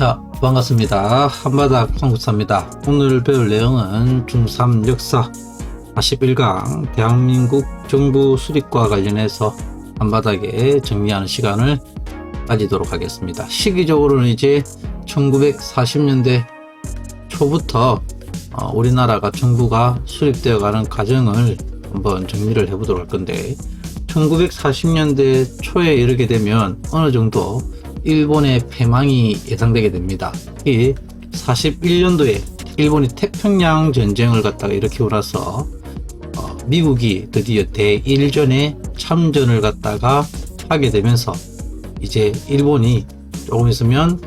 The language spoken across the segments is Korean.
자, 반갑습니다. 한바닥 한국사입니다. 오늘 배울 내용은 중3 역사 41강 대한민국 정부 수립과 관련해서 한바닥에 정리하는 시간을 가지도록 하겠습니다. 시기적으로는 이제 1940년대 초부터 우리나라가 정부가 수립되어 가는 과정을 한번 정리를 해보도록 할 건데, 1940년대 초에 이르게 되면 어느 정도 일본의 패망이 예상되게 됩니다. 이 41년도에 일본이 태평양 전쟁을 갖다가 일으키고 나서 미국이 드디어 대일전에 참전을 갖다가 하게 되면서 이제 일본이 조금 있으면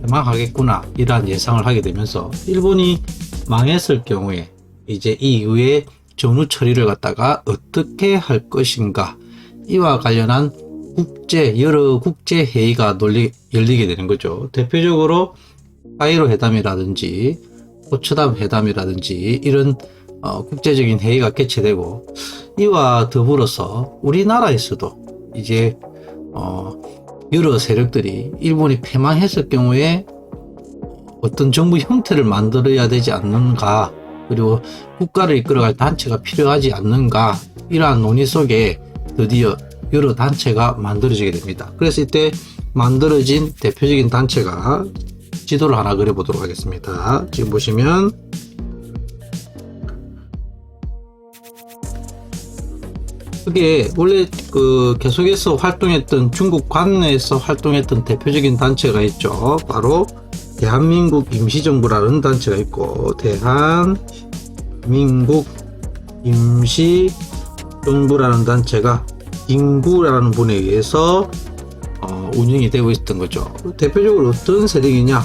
패망하겠구나 이러한 예상을 하게 되면서, 일본이 망했을 경우에 이제 이후에 전후 처리를 갖다가 어떻게 할 것인가, 이와 관련한 여러 국제 회의가 열리게 되는 거죠. 대표적으로 카이로 회담이라든지 포츠담 회담이라든지 이런 국제적인 회의가 개최되고, 이와 더불어서 우리나라에서도 이제 여러 세력들이 일본이 패망했을 경우에 어떤 정부 형태를 만들어야 되지 않는가, 그리고 국가를 이끌어갈 단체가 필요하지 않는가, 이러한 논의 속에 드디어 여러 단체가 만들어지게 됩니다. 그래서 이때 만들어진 대표적인 단체가 지도를 하나 그려보도록 하겠습니다. 지금 보시면 그게 원래 계속해서 활동했던, 중국 관내에서 활동했던 대표적인 단체가 있죠. 바로 대한민국 임시정부라는 단체가 있고, 대한민국 임시정부라는 단체가 인구라는 분에 의해서 운영이 되고 있었던 거죠. 대표적으로 어떤 세력이냐,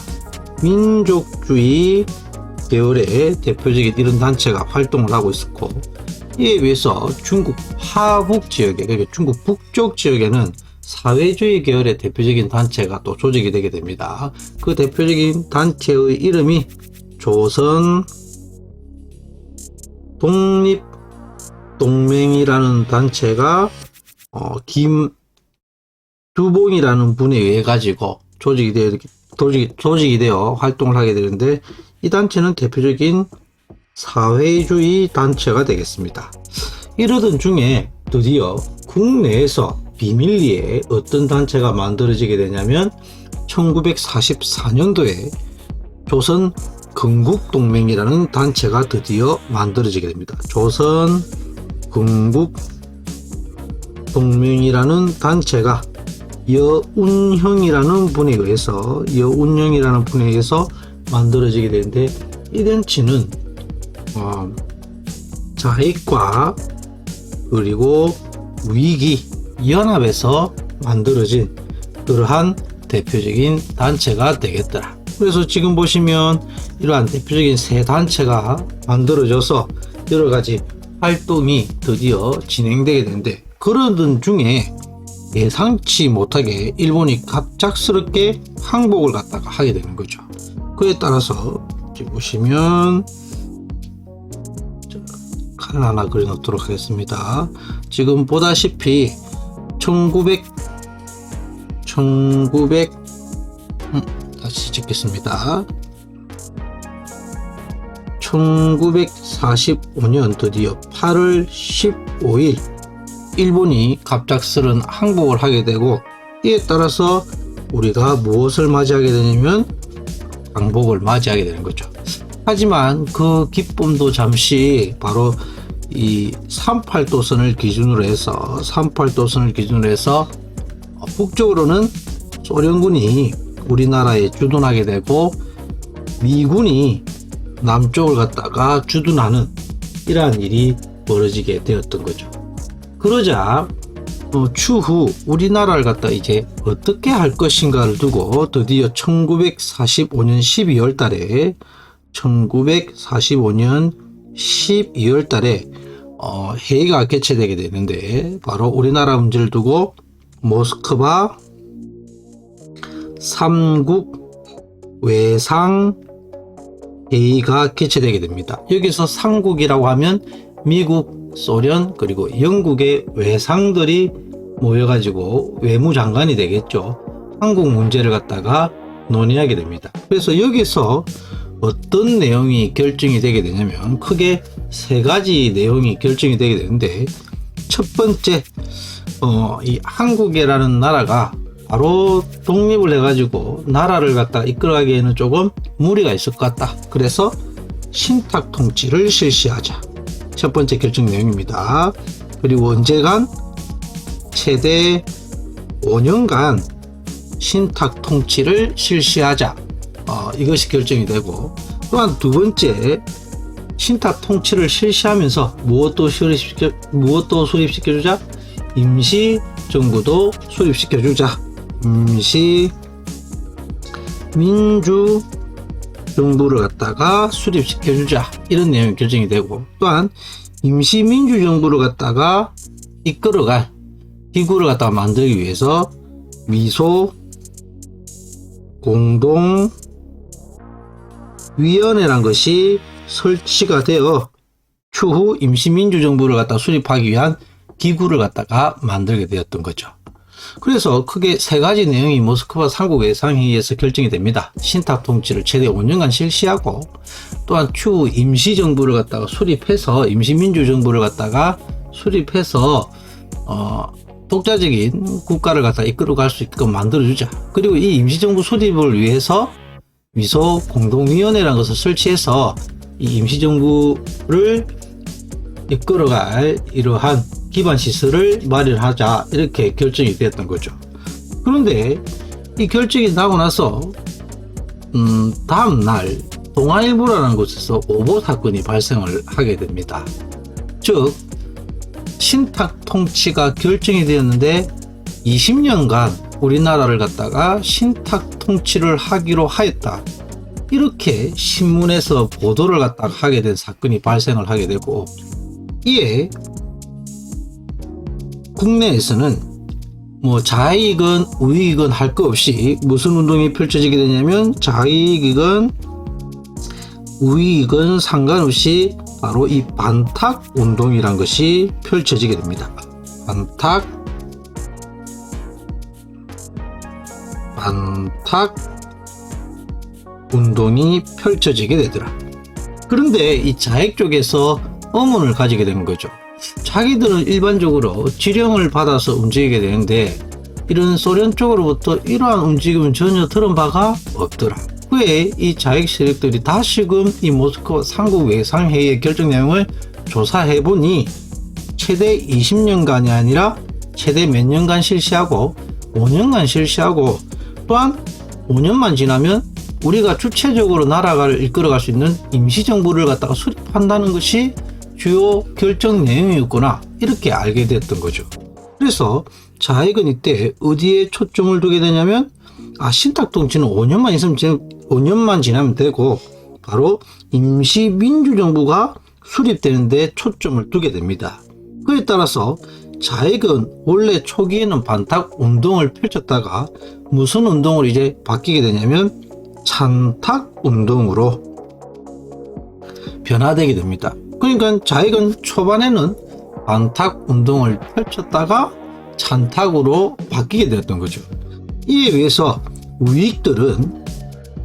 민족주의 계열의 대표적인 이런 단체가 활동을 하고 있었고, 이에 비해서 중국 하북 지역에, 그러니까 중국 북쪽 지역에는 사회주의 계열의 대표적인 단체가 또 조직이 되게 됩니다. 그 대표적인 단체의 이름이 조선 독립동맹이라는 단체가 김두봉이라는 분에 의해 가지고 조직이 되어 활동을 하게 되는데, 이 단체는 대표적인 사회주의 단체가 되겠습니다. 이러던 중에 드디어 국내에서 비밀리에 어떤 단체가 만들어지게 되냐면, 1944년도에 조선 건국동맹이라는 단체가 드디어 만들어지게 됩니다. 조선 건국동맹이라는 단체가 여운형이라는 분에 의해서 만들어지게 되는데, 이 단체는 자익과 그리고 위기 연합에서 만들어진 그러한 대표적인 단체가 되겠더라. 그래서 지금 보시면 이러한 대표적인 세 단체가 만들어져서 여러 가지 활동이 드디어 진행되게 되는데, 그러던 중에 예상치 못하게 일본이 갑작스럽게 항복을 갖다가 하게 되는 거죠. 그에 따라서 지금 보시면 칼 하나 그려 놓도록 하겠습니다. 지금 보다시피 다시 찍겠습니다. 1945년 드디어 8월 15일 일본이 갑작스런 항복을 하게 되고, 이에 따라서 우리가 무엇을 맞이하게 되냐면 항복을 맞이하게 되는 거죠. 하지만 그 기쁨도 잠시 바로 이 38도선을 기준으로 해서 북쪽으로는 소련군이 우리나라에 주둔하게 되고, 미군이 남쪽을 갖다가 주둔하는 이러한 일이 벌어지게 되었던 거죠. 그러자 추후 우리나라를 갖다 이제 어떻게 할 것인가를 두고 드디어 1945년 12월 달에 회의가 개최되게 되는데, 바로 우리나라 문제를 두고 모스크바 3국 외상 회의가 개최되게 됩니다. 여기서 3국이라고 하면 미국, 소련, 그리고 영국의 외상들이 모여가지고 외무장관이 되겠죠. 한국 문제를 갖다가 논의하게 됩니다. 그래서 여기서 어떤 내용이 결정이 되게 되냐면 크게 세 가지 내용이 결정이 되게 되는데, 첫 번째, 이 한국이라는 나라가 바로 독립을 해가지고 나라를 갖다가 이끌어가기에는 조금 무리가 있을 것 같다. 그래서 신탁 통치를 실시하자. 첫 번째 결정 내용입니다. 그리고 언제간 최대 5년간 신탁 통치를 실시하자. 이것이 결정이 되고, 또한 두 번째, 신탁 통치를 실시하면서 무엇도 수립시켜주자? 임시 정부도 수립시켜주자. 임시 민주 정부를 갖다가 수립시켜주자. 이런 내용이 결정이 되고, 또한 임시 민주 정부를 갖다가 이끌어갈 기구를 갖다가 만들기 위해서 미소 공동위원회란 것이 설치가 되어 추후 임시민주정부를 갖다 수립하기 위한 기구를 갖다가 만들게 되었던 거죠. 그래서 크게 세 가지 내용이 모스크바 3국 외상회의에서 결정이 됩니다. 신탁 통치를 최대 5년간 실시하고, 또한 추후 임시정부를 갖다가 수립해서 임시민주정부를 갖다가 수립해서 독자적인 국가를 갖다 이끌어갈 수 있게끔 만들어주자. 그리고 이 임시정부 수립을 위해서 미소 공동위원회라는 것을 설치해서 이 임시정부를 이끌어갈 이러한 기반 시설을 마련하자. 이렇게 결정이 되었던 거죠. 그런데 이 결정이 나고 나서 다음날 동아일보라는 곳에서 오보 사건이 발생을 하게 됩니다. 즉 신탁 통치가 결정이 되었는데 20년간 우리나라를 갖다가 신탁 통치를 하기로 하였다. 이렇게 신문에서 보도를 갖다가 하게 된 사건이 발생을 하게 되고, 이에 국내에서는 뭐 자익은 우익은 할 거 없이 무슨 운동이 펼쳐지게 되냐면, 자익이건 우익은 상관없이 바로 이 반탁 운동이란 것이 펼쳐지게 됩니다. 반탁 운동이 펼쳐지게 되더라. 그런데 이 자익 쪽에서 의문을 가지게 된 거죠. 자기들은 일반적으로 지령을 받아서 움직이게 되는데 이런 소련 쪽으로부터 이러한 움직임은 전혀 들은 바가 없더라. 그에 이 자익 세력들이 다시금 이 모스크바 3국 외상회의의 결정 내용을 조사해 보니 최대 20년간이 아니라 최대 몇 년간 실시하고 5년간 실시하고, 또한 5년만 지나면 우리가 주체적으로 나라를 이끌어갈 수 있는 임시정부를 갖다가 수립한다는 것이 주요 결정 내용이었구나. 이렇게 알게 됐던 거죠. 그래서 자익은 이때 어디에 초점을 두게 되냐면, 신탁 통치는 5년만 지나면 되고 바로 임시민주정부가 수립되는데 초점을 두게 됩니다. 그에 따라서 자익은 원래 초기에는 반탁 운동을 펼쳤다가 무슨 운동으로 이제 바뀌게 되냐면 찬탁 운동으로 변화되게 됩니다. 그러니까 자익은 초반에는 반탁 운동을 펼쳤다가 찬탁으로 바뀌게 되었던 거죠. 이에 비해서 우익들은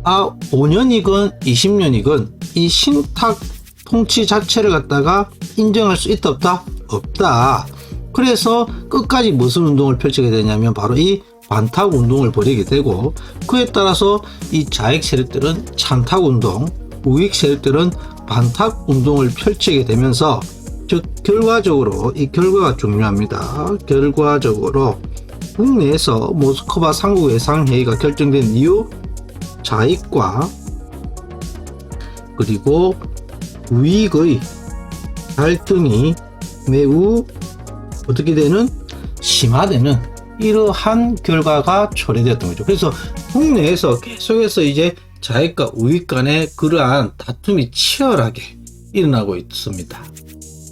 5년이건 20년이건 이 신탁 통치 자체를 갖다가 인정할 수 있다 없다? 없다. 그래서 끝까지 무슨 운동을 펼치게 되냐면 바로 이 반탁 운동을 벌이게 되고, 그에 따라서 이 자익 세력들은 찬탁 운동, 우익 세력들은 반탁 운동을 펼치게 되면서, 즉 결과적으로 이 결과가 중요합니다. 결과적으로 국내에서 모스크바 3국 외상회의가 결정된 이후 자익과 그리고 우익의 갈등이 매우 어떻게 되는 심화되는 이러한 결과가 초래되었던 거죠. 그래서 국내에서 계속해서 이제 자익과 우익 간의 그러한 다툼이 치열하게 일어나고 있습니다.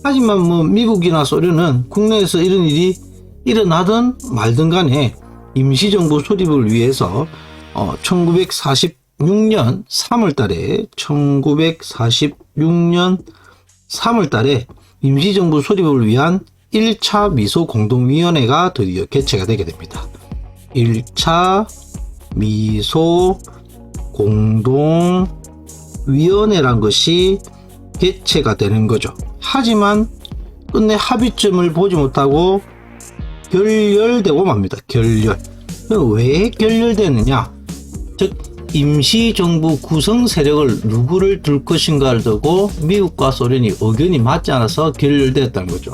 하지만 뭐 미국이나 소련은 국내에서 이런 일이 일어나든 말든 간에 임시정부 수립을 위해서 1946년 3월달에 임시정부 수립을 위한 1차 미소 공동위원회가 드디어 개최가 되게 됩니다. 1차 미소 공동위원회란 것이 개최가 되는 거죠. 하지만 끝내 합의점을 보지 못하고 결렬되고 맙니다. 결렬. 왜 결렬되느냐? 즉 임시정부 구성 세력을 누구를 둘 것인가를 두고 미국과 소련이 의견이 맞지 않아서 결렬되었다는 거죠.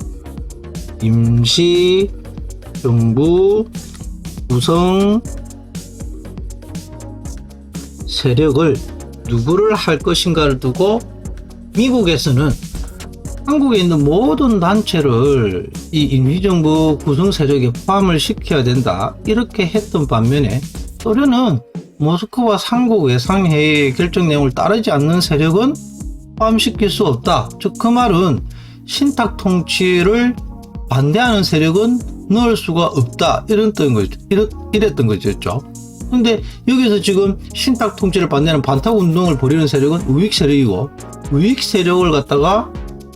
임시정부 구성 세력을 누구를 할 것인가를 두고 미국에서는 한국에 있는 모든 단체를 이 임시정부 구성 세력에 포함을 시켜야 된다 이렇게 했던 반면에 소련은 모스크바 상국 외상회의 결정 내용을 따르지 않는 세력은 포함시킬 수 없다. 즉 그 말은 신탁 통치를 반대하는 세력은 넣을 수가 없다 이랬던 거죠. 근데 여기서 지금 신탁 통치를 반대하는 반탁 운동을 벌이는 세력은 우익 세력이고 우익 세력을 갖다가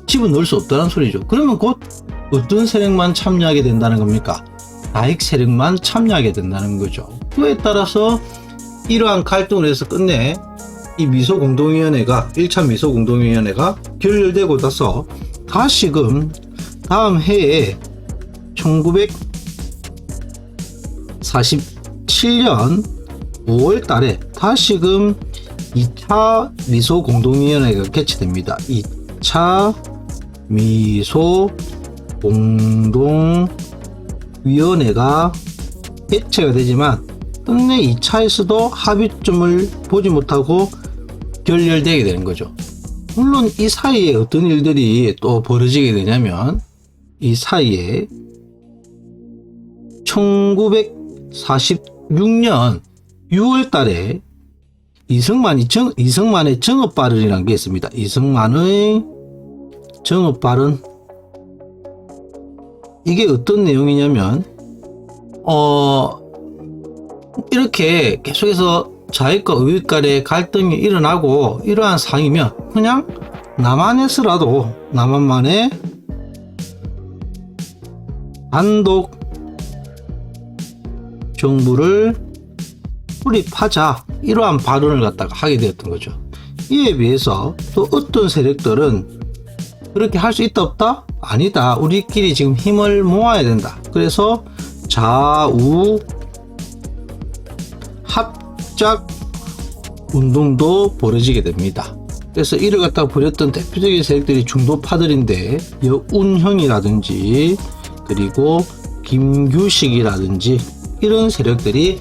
집어넣을 수 없다는 소리죠. 그러면 곧 어떤 세력만 참여하게 된다는 겁니까? 다익 세력만 참여하게 된다는 거죠. 그에 따라서 이러한 갈등을 해서 끝내 이 미소공동위원회가 1차 미소공동위원회가 결렬되고 나서 다시금 다음 해에 1947년 5월 달에 다시금 2차 미소공동위원회가 개최됩니다. 2차 미소공동위원회가 개최가 되지만 끝내 2차에서도 합의점을 보지 못하고 결렬되게 되는 거죠. 물론 이 사이에 어떤 일들이 또 벌어지게 되냐면 이 사이에 1946년 6월 달에 이승만의 정업 발언이라는 게 있습니다. 이승만의 정업 발언. 이게 어떤 내용이냐면 이렇게 계속해서 좌익과 우익 간의 갈등이 일어나고 이러한 상황이면 그냥 남한에서라도 남한만의 단독 정부를 수립하자 이러한 발언을 갖다가 하게 되었던 거죠. 이에 비해서 또 어떤 세력들은 그렇게 할 수 있다 없다? 아니다. 우리끼리 지금 힘을 모아야 된다. 그래서 좌우 합작 운동도 벌어지게 됩니다. 그래서 이를 갖다가 벌였던 대표적인 세력들이 중도파들인데 여운형이라든지 그리고 김규식이라든지 이런 세력들이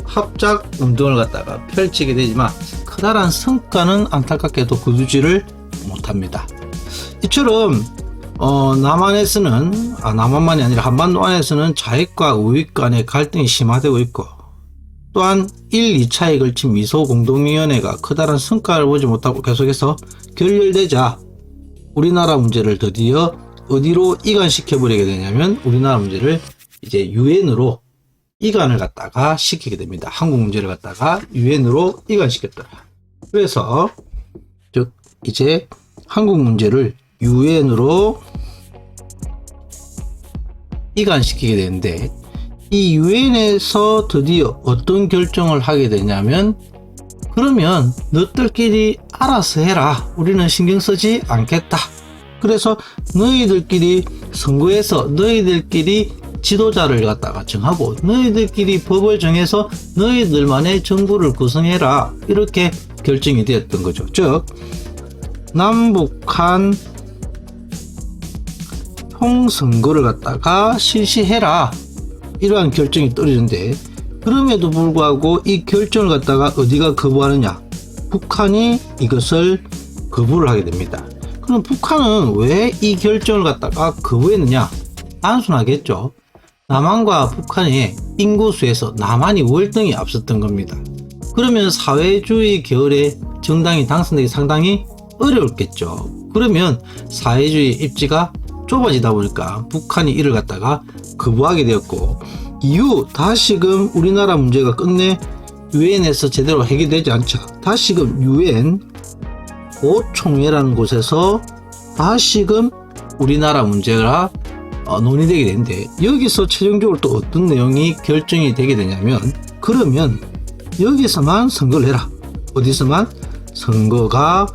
합작 운동을 갖다가 펼치게 되지만 커다란 성과는 안타깝게도 거두지를 못합니다. 이처럼 남한에서는 남한만이 아니라 한반도 안에서는 좌익과 우익 간의 갈등이 심화되고 있고 또한 1, 2차에 걸친 미소공동위원회가 커다란 성과를 보지 못하고 계속해서 결렬되자 우리나라 문제를 드디어 어디로 이관시켜버리게 되냐면 우리나라 문제를 이제 유엔으로 이관을 갖다가 시키게 됩니다. 한국 문제를 갖다가 유엔으로 이관시켰더라. 그래서 즉 이제 한국 문제를 유엔으로 이관시키게 되는데 이 유엔에서 드디어 어떤 결정을 하게 되냐면 그러면 너희들끼리 알아서 해라. 우리는 신경 쓰지 않겠다. 그래서 너희들끼리 선거에서 너희들끼리 지도자를 갖다가 정하고 너희들끼리 법을 정해서 너희들만의 정부를 구성해라. 이렇게 결정이 되었던 거죠. 즉 남북한 총선거를 갖다가 실시해라. 이러한 결정이 떨어지는데 그럼에도 불구하고 이 결정을 갖다가 어디가 거부하느냐? 북한이 이것을 거부를 하게 됩니다. 그럼 북한은 왜 이 결정을 갖다가 거부했느냐? 단순하겠죠. 남한과 북한의 인구수에서 남한이 월등히 앞섰던 겁니다. 그러면 사회주의 계열의 정당이 당선되기 상당히 어려웠겠죠. 그러면 사회주의 입지가 좁아지다 보니까 북한이 이를 갖다가 거부하게 되었고 이후 다시금 우리나라 문제가 끝내 유엔에서 제대로 해결되지 않자 다시금 유엔 보총회라는 곳에서 다시금 우리나라 문제가 논의되게 되는데 여기서 최종적으로 또 어떤 내용이 결정이 되게 되냐면 그러면 여기서만 선거를 해라. 어디서만? 선거가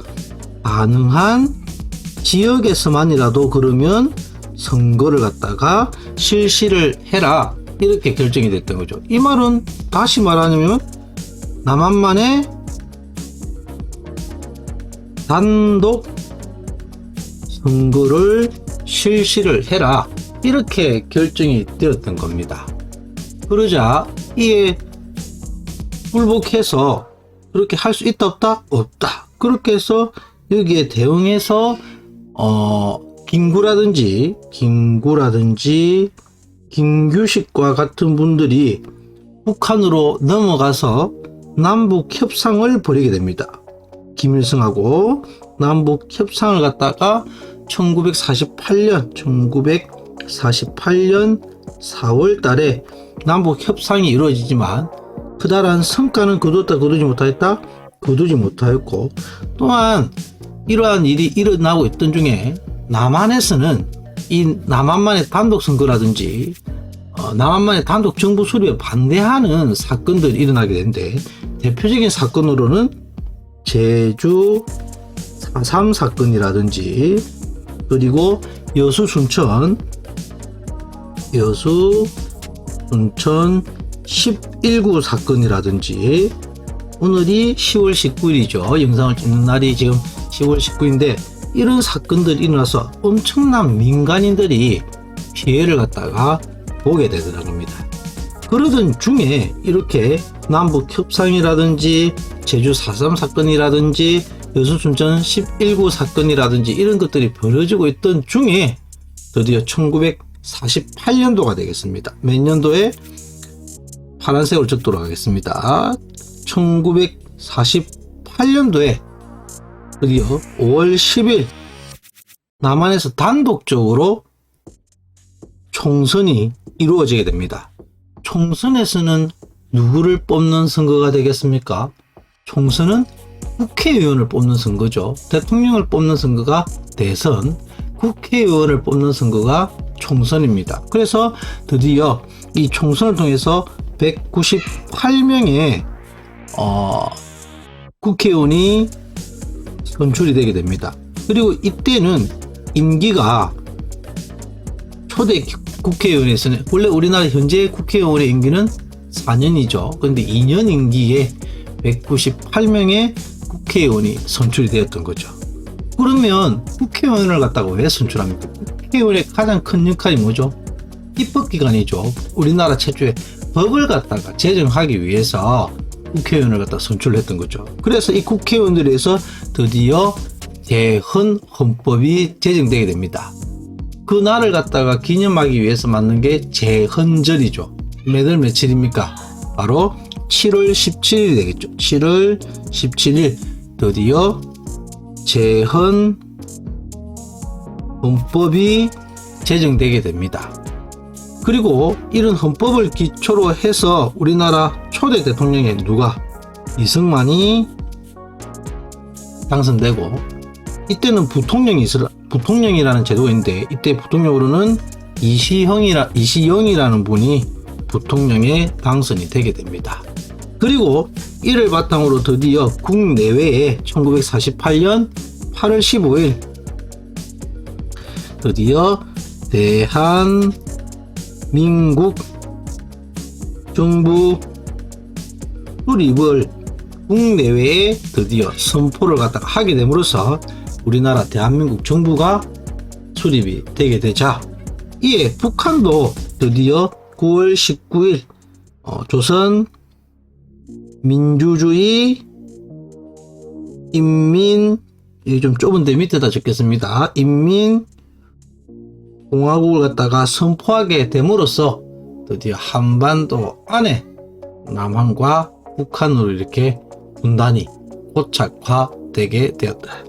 가능한 지역에서만이라도 그러면 선거를 갖다가 실시를 해라. 이렇게 결정이 됐던 거죠. 이 말은 다시 말하자면 남한만의 단독 선거를 실시를 해라. 이렇게 결정이 되었던 겁니다. 그러자 이에 불복해서 그렇게 할 수 있다 없다? 없다. 그렇게 해서 여기에 대응해서 김구라든지 김규식과 같은 분들이 북한으로 넘어가서 남북 협상을 벌이게 됩니다. 김일성하고 남북 협상을 갖다가 1948년 4월 달에 남북 협상이 이루어지지만 그다란 성과는 거뒀다 거두지 못하였다? 거두지 못하였고, 또한 이러한 일이 일어나고 있던 중에 남한에서는 이 남한만의 단독 선거라든지 남한만의 단독 정부 수립에 반대하는 사건들이 일어나게 되는데, 대표적인 사건으로는 제주 4.3 사건이라든지, 그리고 여수 순천 11구 사건이라든지, 오늘이 10월 19일이죠. 영상을 찍는 날이 지금 10월 19일인데 이런 사건들이 일어나서 엄청난 민간인들이 피해를 갖다가 보게 되더라는 겁니다. 그러던 중에 이렇게 남북 협상이라든지 제주 4.3 사건이라든지 여수 순천 11구 사건이라든지 이런 것들이 벌어지고 있던 중에 드디어 1948년도가 되겠습니다. 몇 년도에? 파란색으로 적도록 하겠습니다. 1948년도에 드디어 5월 10일 남한에서 단독적으로 총선이 이루어지게 됩니다. 총선에서는 누구를 뽑는 선거가 되겠습니까? 총선은 국회의원을 뽑는 선거죠. 대통령을 뽑는 선거가 대선, 국회의원을 뽑는 선거가 총선입니다. 그래서 드디어 이 총선을 통해서 198명의 국회의원이 선출이 되게 됩니다. 그리고 이때는 임기가 초대 국회의원에서는 원래 우리나라 현재 국회의원의 임기는 4년이죠. 그런데 2년 임기에 198명의 국회의원이 선출이 되었던 거죠. 그러면 국회의원을 갖다가 왜 선출합니까? 국회의원의 가장 큰 역할이 뭐죠? 입법기관이죠. 우리나라 최초의 법을 갖다가 제정하기 위해서 국회의원을 갖다 선출했던 거죠. 그래서 이 국회의원들에서 드디어 대헌 헌법이 제정되게 됩니다. 그 날을 갖다가 기념하기 위해서 만든 게 제헌절이죠. 매달 며칠입니까? 바로 7월 17일이 되겠죠. 7월 17일 드디어 제헌 헌법이 제정되게 됩니다. 그리고 이런 헌법을 기초로 해서 우리나라 초대 대통령이 누가? 이승만이 당선되고, 이때는 부통령이라는 제도가 있는데 이때 부통령으로는 이시영이라는 분이 부통령에 당선이 되게 됩니다. 그리고 이를 바탕으로 드디어 국내외에 1948년 8월 15일 드디어 대한민국 정부 수립을 국내외에 드디어 선포를 갖다가 하게 됨으로써 우리나라 대한민국 정부가 수립이 되게 되자, 이에 북한도 드디어 9월 19일 조선 민주주의 인민, 여기 좀 좁은데 밑에다 적겠습니다. 인민공화국을 갖다가 선포하게 됨으로써 드디어 한반도 안에 남한과 북한으로 이렇게 분단이 고착화되게 되었다.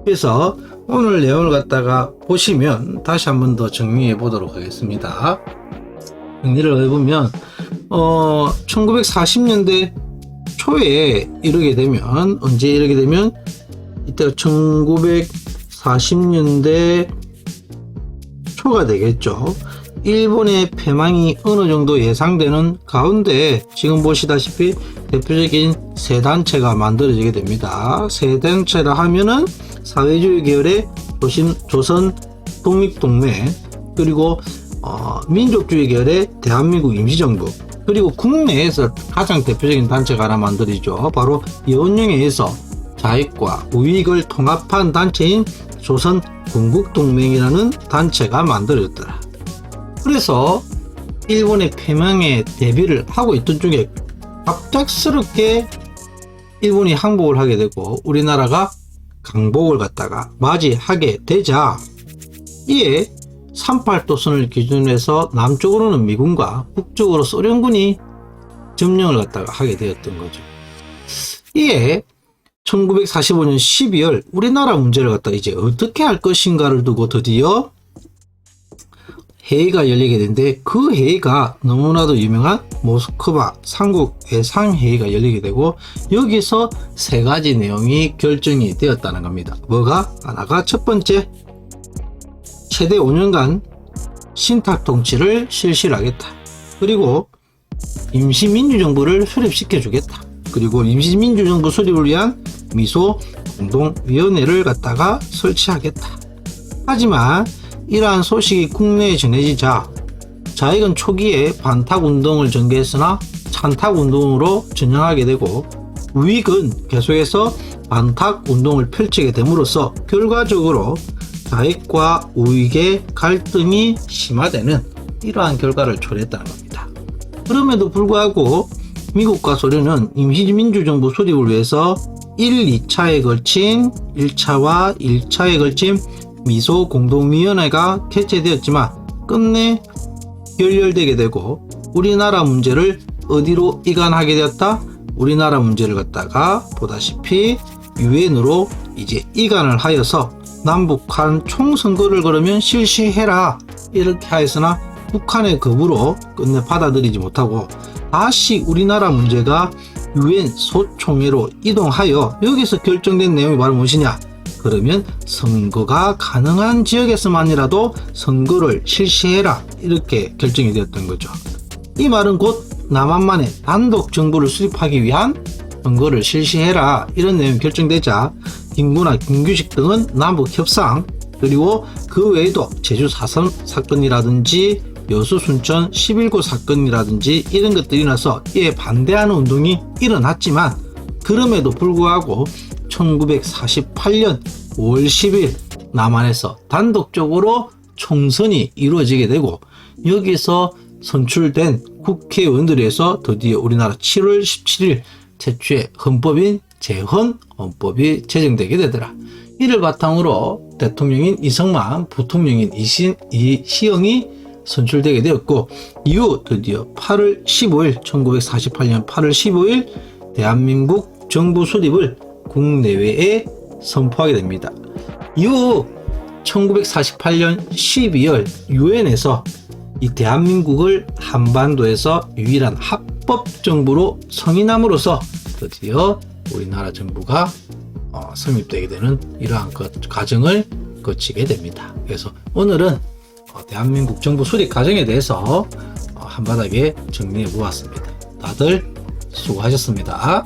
그래서 오늘 내용을 갖다가 보시면 다시 한번 더 정리해 보도록 하겠습니다. 정리를 해보면 1940년대 초에 이르게 되면, 언제 이르게 되면 이때가 1940년대 초가 되겠죠. 일본의 패망이 어느 정도 예상되는 가운데 지금 보시다시피 대표적인 세 단체가 만들어지게 됩니다. 세 단체라 하면은 사회주의 계열의 조선 독립동맹, 그리고 민족주의 계열의 대한민국 임시정부, 그리고 국내에서 가장 대표적인 단체가 하나 만들어지죠. 바로 여운령에서 자익과 우익을 통합한 단체인 조선 군국동맹이라는 단체가 만들어졌더라. 그래서 일본의 패망에 대비를 하고 있던 중에 갑작스럽게 일본이 항복을 하게 되고 우리나라가 강복을 갖다가 맞이하게 되자, 이에 38도선을 기준으로 해서 남쪽으로는 미군과 북쪽으로 소련군이 점령을 갖다가 하게 되었던 거죠. 이에 1945년 12월 우리나라 문제를 갖다가 이제 어떻게 할 것인가를 두고 드디어 회의가 열리게 되는데, 그 회의가 너무나도 유명한 모스크바 삼국 회상회의가 열리게 되고, 여기서 세 가지 내용이 결정이 되었다는 겁니다. 뭐가? 하나가 첫 번째, 최대 5년간 신탁 통치를 실시를 하겠다. 그리고 임시민주정부를 수립시켜 주겠다. 그리고 임시민주정부 수립을 위한 미소 공동위원회를 갖다가 설치하겠다. 하지만 이러한 소식이 국내에 전해지자 자익은 초기에 반탁운동을 전개했으나 찬탁운동으로 전향하게 되고, 우익은 계속해서 반탁운동을 펼치게 됨으로써 결과적으로 자익과 우익의 갈등이 심화되는 이러한 결과를 초래했다는 겁니다. 그럼에도 불구하고 미국과 소련은 임시민주정부 수립을 위해서 1, 2차에 걸친 1차와 1차에 걸친 미소 공동위원회가 개최되었지만 끝내 결렬되게 되고, 우리나라 문제를 어디로 이관하게 되었다? 우리나라 문제를 갖다가 보다시피 유엔으로 이제 이관을 하여서 남북한 총선거를 그러면 실시해라 이렇게 하였으나 북한의 겁으로 끝내 받아들이지 못하고 다시 우리나라 문제가 유엔 소총회로 이동하여 여기서 결정된 내용이 바로 무엇이냐? 그러면 선거가 가능한 지역에서만이라도 선거를 실시해라 이렇게 결정이 되었던 거죠. 이 말은 곧 남한만의 단독 정부를 수립하기 위한 선거를 실시해라 이런 내용이 결정되자 김구나 김규식 등은 남북 협상, 그리고 그 외에도 제주 4.3 사건이라든지 여수 순천 11구 사건이라든지 이런 것들이 나서 이에 반대하는 운동이 일어났지만, 그럼에도 불구하고 1948년 5월 10일 남한에서 단독적으로 총선이 이루어지게 되고, 여기서 선출된 국회의원들에 의해서 드디어 우리나라 7월 17일 최초의 헌법인 재헌헌법이 제정되게 되더라. 이를 바탕으로 대통령인 이승만, 부통령인 이시영이 선출되게 되었고, 이후 드디어 8월 15일 1948년 8월 15일 대한민국 정부 수립을 국내외에 선포하게 됩니다. 이후 1948년 12월 유엔에서 이 대한민국을 한반도에서 유일한 합법정부로 승인함으로써 드디어 우리나라 정부가 성립되게 되는 이러한 과정을 거치게 됩니다. 그래서 오늘은 대한민국 정부 수립 과정에 대해서 한바닥에 정리해 보았습니다. 다들 수고하셨습니다.